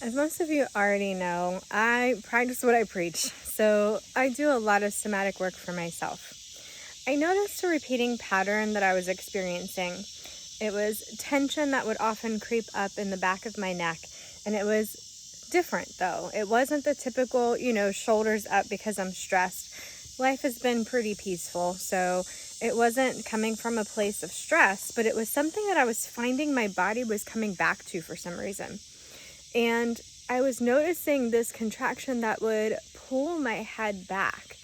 As most of you already know, I practice what I preach, so I do a lot of somatic work for myself. I noticed a repeating pattern that I was experiencing. It was tension that would often creep up in the back of my neck, and it was different though. It wasn't the typical, shoulders up because I'm stressed. Life has been pretty peaceful, so it wasn't coming from a place of stress, but it was something that I was finding my body was coming back to for some reason. And I was noticing this contraction that would pull my head back.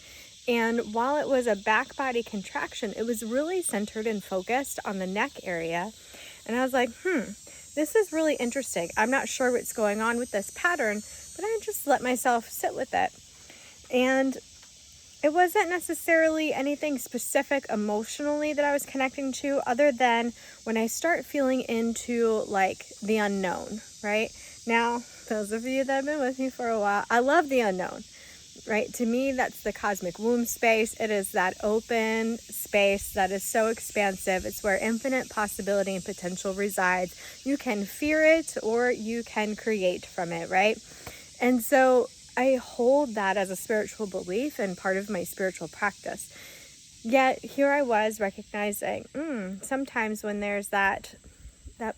And while it was a back body contraction, it was really centered and focused on the neck area. And I was like, this is really interesting. I'm not sure what's going on with this pattern, but I just let myself sit with it. And it wasn't necessarily anything specific emotionally that I was connecting to, other than when I start feeling into like the unknown, right? Now, those of you that have been with me for a while, I love the unknown, right? To me, that's the cosmic womb space. It is that open space that is so expansive. It's where infinite possibility and potential resides. You can fear it or you can create from it, right? And so I hold that as a spiritual belief and part of my spiritual practice. Yet here I was recognizing, sometimes when there's that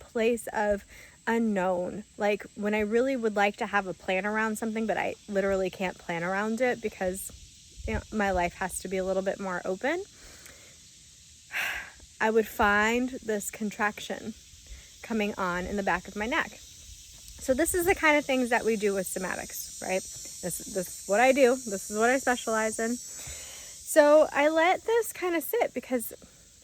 place of unknown, like when I really would like to have a plan around something, but I literally can't plan around it because my life has to be a little bit more open, I would find this contraction coming on in the back of my neck. So this is the kind of things that we do with somatics, right? This is what I do. This is what I specialize in. So I let this kind of sit because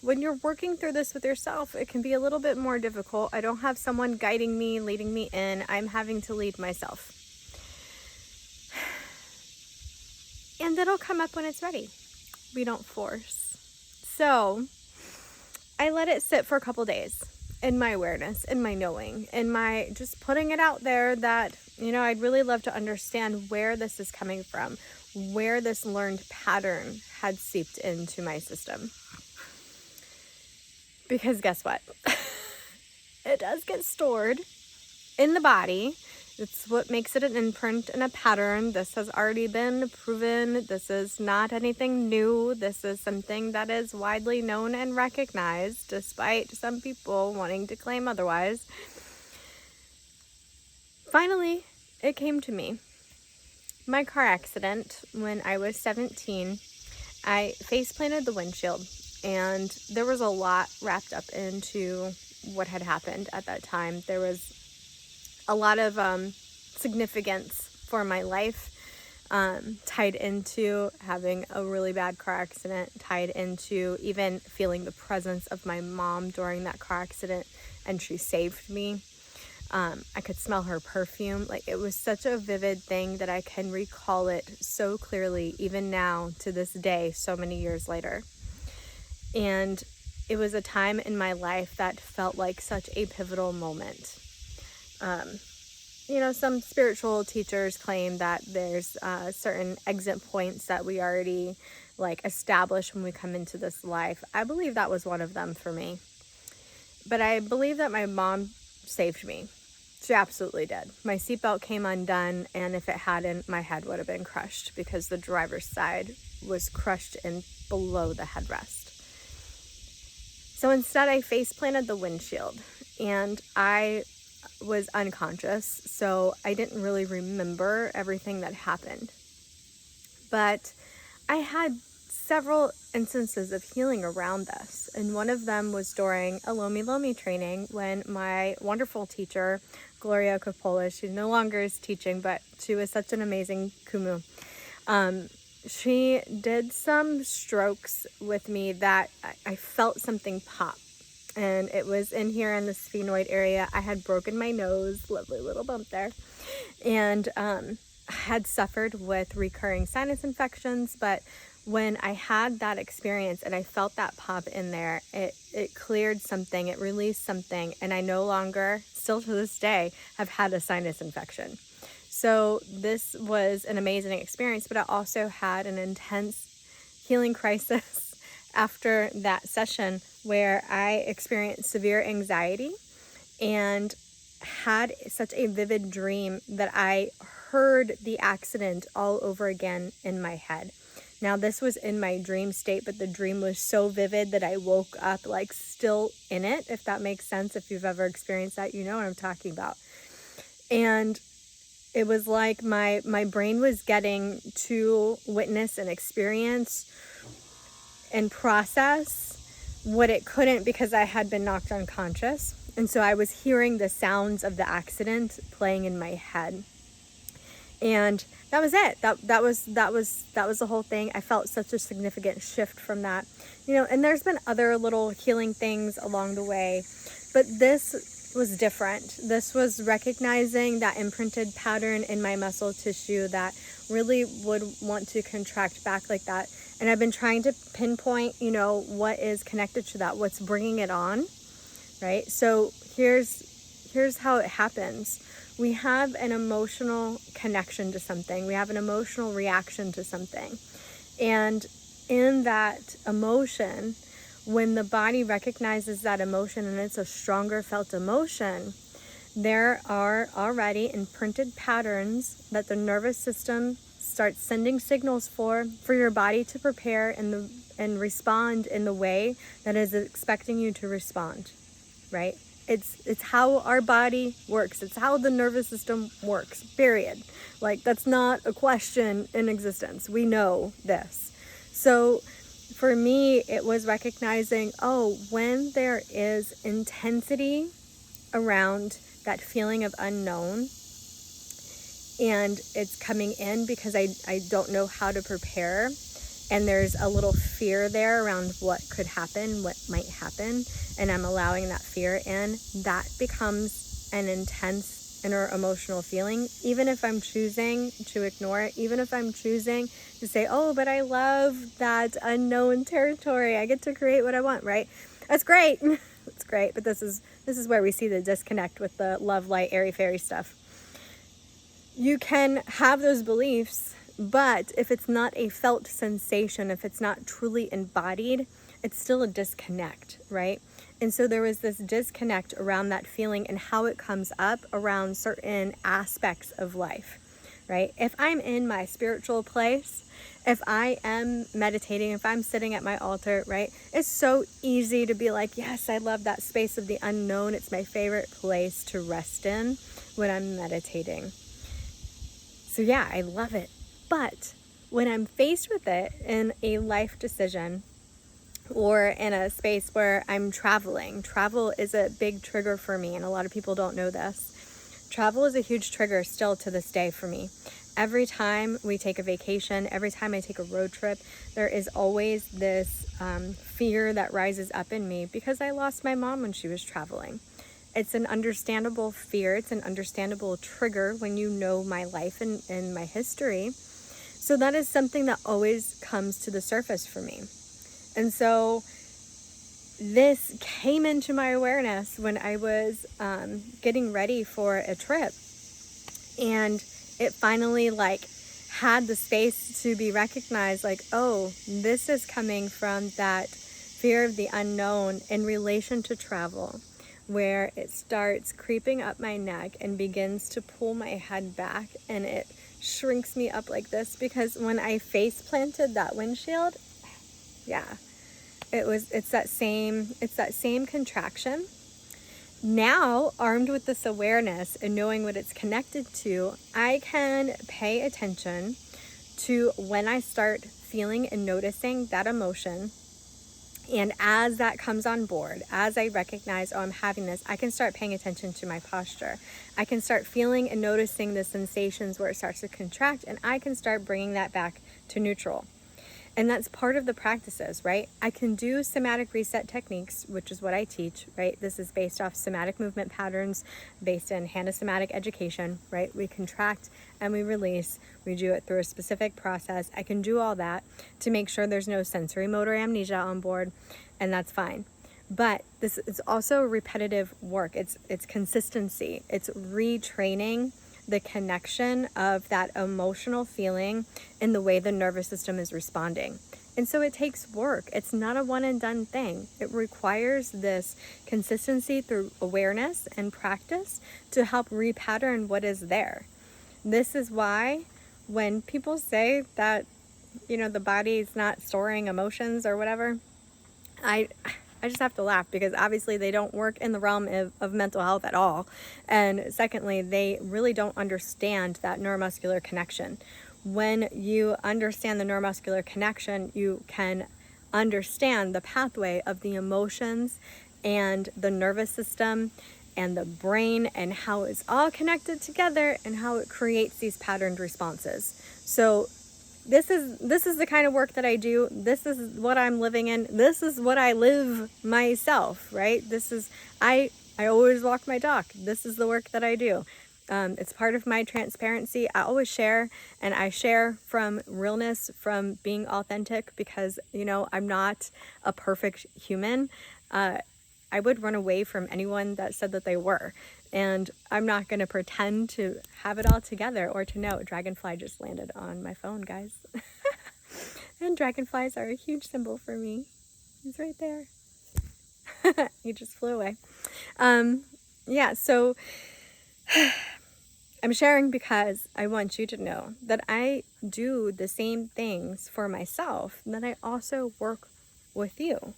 when you're working through this with yourself, it can be a little bit more difficult. I don't have someone guiding me, leading me in. I'm having to lead myself. And it'll come up when it's ready. We don't force. So I let it sit for a couple days in my awareness, in my knowing, in my just putting it out there that, I'd really love to understand where this is coming from, where this learned pattern had seeped into my system. Because guess what? It does get stored in the body. It's what makes it an imprint and a pattern. This has already been proven. This is not anything new. This is something that is widely known and recognized, despite some people wanting to claim otherwise. Finally, it came to me. My car accident when I was 17, I face planted the windshield, and there was a lot wrapped up into what had happened at that time. There was a lot of significance for my life tied into having a really bad car accident, tied into even feeling the presence of my mom during that car accident, and she saved me. I could smell her perfume. Like, it was such a vivid thing that I can recall it so clearly, even now to this day, so many years later. And it was a time in my life that felt like such a pivotal moment. Some spiritual teachers claim that there's certain exit points that we already establish when we come into this life. I believe that was one of them for me. But I believe that my mom saved me. She absolutely did. My seatbelt came undone, and if it hadn't, my head would have been crushed because the driver's side was crushed in below the headrest. So instead, I face planted the windshield, and I was unconscious, so I didn't really remember everything that happened. But I had several instances of healing around this, and one of them was during a Lomi Lomi training when my wonderful teacher, Gloria Coppola, she no longer is teaching, but she was such an amazing kumu. She did some strokes with me that I felt something pop. And it was in here in the sphenoid area. I had broken my nose, lovely little bump there, and had suffered with recurring sinus infections. But when I had that experience and I felt that pop in there, it cleared something, it released something, and I no longer, still to this day, have had a sinus infection. So this was an amazing experience, but I also had an intense healing crisis after that session where I experienced severe anxiety, and had such a vivid dream that I heard the accident all over again in my head. Now, this was in my dream state, but the dream was so vivid that I woke up like still in it, if that makes sense. If you've ever experienced that, you know what I'm talking about. And it was like my brain was getting to witness and experience and process what it couldn't because I had been knocked unconscious. And so I was hearing the sounds of the accident playing in my head. And that was it. That was the whole thing. I felt such a significant shift from that. And there's been other little healing things along the way, but this was different. This was recognizing that imprinted pattern in my muscle tissue that really would want to contract back like that. And I've been trying to pinpoint, what is connected to that, what's bringing it on, right? So here's how it happens. We have an emotional connection to something. We have an emotional reaction to something. And in that emotion, when the body recognizes that emotion and it's a stronger felt emotion, there are already imprinted patterns that the nervous system starts sending signals for your body to prepare and respond in the way that is expecting you to respond, right? It's how our body works. It's how the nervous system works, period. Like, that's not a question in existence. We know this. So for me, it was recognizing, when there is intensity around that feeling of unknown, and it's coming in because I don't know how to prepare, and there's a little fear there around what could happen, what might happen, and I'm allowing that fear in, that becomes an intense inner emotional feeling, even if I'm choosing to ignore it, even if I'm choosing to say, but I love that unknown territory, I get to create what I want, right? That's great. It's great, but this is where we see the disconnect with the love, light, airy fairy stuff. You can have those beliefs, but if it's not a felt sensation, if it's not truly embodied, it's still a disconnect, right? And so there was this disconnect around that feeling and how it comes up around certain aspects of life, right? If I'm in my spiritual place, if I am meditating, if I'm sitting at my altar, right? It's so easy to be like, yes, I love that space of the unknown. It's my favorite place to rest in when I'm meditating. So yeah, I love it. But when I'm faced with it in a life decision or in a space where I'm traveling, travel is a big trigger for me, and a lot of people don't know this. Travel is a huge trigger still to this day for me. Every time we take a vacation, every time I take a road trip, there is always this fear that rises up in me because I lost my mom when she was traveling. It's an understandable fear. It's an understandable trigger when you know my life and my history. So that is something that always comes to the surface for me. And so this came into my awareness when I was getting ready for a trip. And it finally had the space to be recognized, this is coming from that fear of the unknown in relation to travel, where it starts creeping up my neck and begins to pull my head back, and it shrinks me up like this because when I face planted that windshield, it's that same contraction. Now, armed with this awareness and knowing what it's connected to, I can pay attention to when I start feeling and noticing that emotion. And as that comes on board, as I recognize, I'm having this, I can start paying attention to my posture. I can start feeling and noticing the sensations where it starts to contract, and I can start bringing that back to neutral. And that's part of the practices, right? I can do somatic reset techniques, which is what I teach, right? This is based off somatic movement patterns, based in somatic education, right? We contract and we release. We do it through a specific process. I can do all that to make sure there's no sensory motor amnesia on board, and that's fine. But this is also repetitive work. It's consistency. It's retraining the connection of that emotional feeling in the way the nervous system is responding. And so it takes work. It's not a one and done thing. It requires this consistency through awareness and practice to help repattern what is there. This is why when people say that, the body's not storing emotions or whatever, I just have to laugh, because obviously they don't work in the realm of mental health at all. And secondly, they really don't understand that neuromuscular connection. When you understand the neuromuscular connection, you can understand the pathway of the emotions and the nervous system and the brain, and how it's all connected together and how it creates these patterned responses. So this is the kind of work that I do. This is what I'm living in. This is what I live myself, right? I always walk my talk. This is the work that I do. It's part of my transparency. I always share, and I share from realness, from being authentic, because, I'm not a perfect human. I would run away from anyone that said that they were. And I'm not going to pretend to have it all together or to know. Dragonfly just landed on my phone, guys. And dragonflies are a huge symbol for me. He's right there. He just flew away. So I'm sharing because I want you to know that I do the same things for myself that I also work with you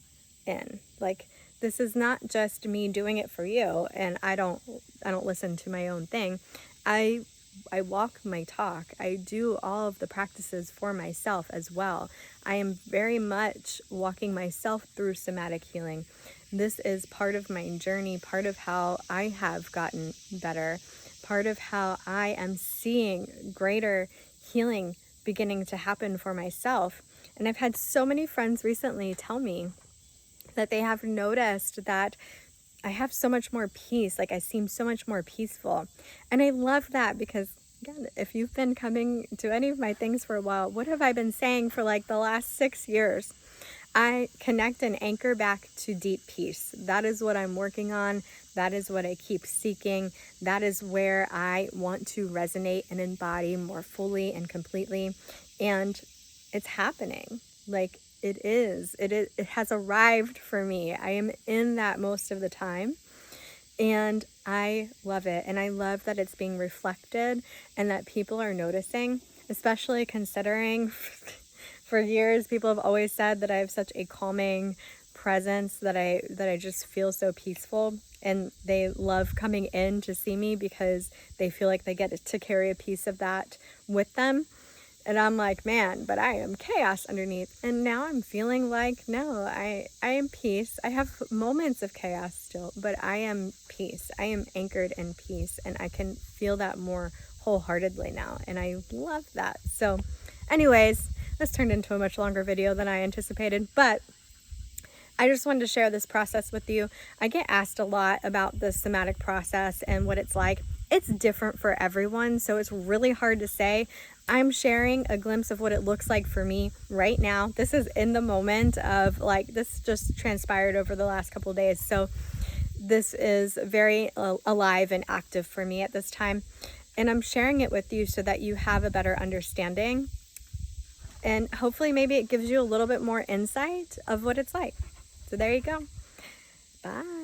in. Like, this is not just me doing it for you, and I don't listen to my own thing. I walk my talk. I do all of the practices for myself as well. I am very much walking myself through somatic healing. This is part of my journey, part of how I have gotten better, part of how I am seeing greater healing beginning to happen for myself. And I've had so many friends recently tell me that they have noticed that I have so much more peace, like I seem so much more peaceful. And I love that, because again, if you've been coming to any of my things for a while, what have I been saying for like the last 6 years? I connect and anchor back to deep peace. That is what I'm working on. That is what I keep seeking. That is where I want to resonate and embody more fully and completely. And it's happening. Like, it has arrived for me. I am in that most of the time, and I love it. And I love that it's being reflected and that people are noticing, especially considering for years people have always said that I have such a calming presence, that I just feel so peaceful, and they love coming in to see me because they feel like they get to carry a piece of that with them. And I'm like, man, but I am chaos underneath. And now I'm feeling like, no, I am peace. I have moments of chaos still, but I am peace. I am anchored in peace, and I can feel that more wholeheartedly now. And I love that. So anyways, this turned into a much longer video than I anticipated, but I just wanted to share this process with you. I get asked a lot about the somatic process and what it's like. It's different for everyone, so it's really hard to say. I'm sharing a glimpse of what it looks like for me right now. This is in the moment of, like, this just transpired over the last couple of days. So this is very alive and active for me at this time. And I'm sharing it with you so that you have a better understanding. And hopefully maybe it gives you a little bit more insight of what it's like. So there you go. Bye.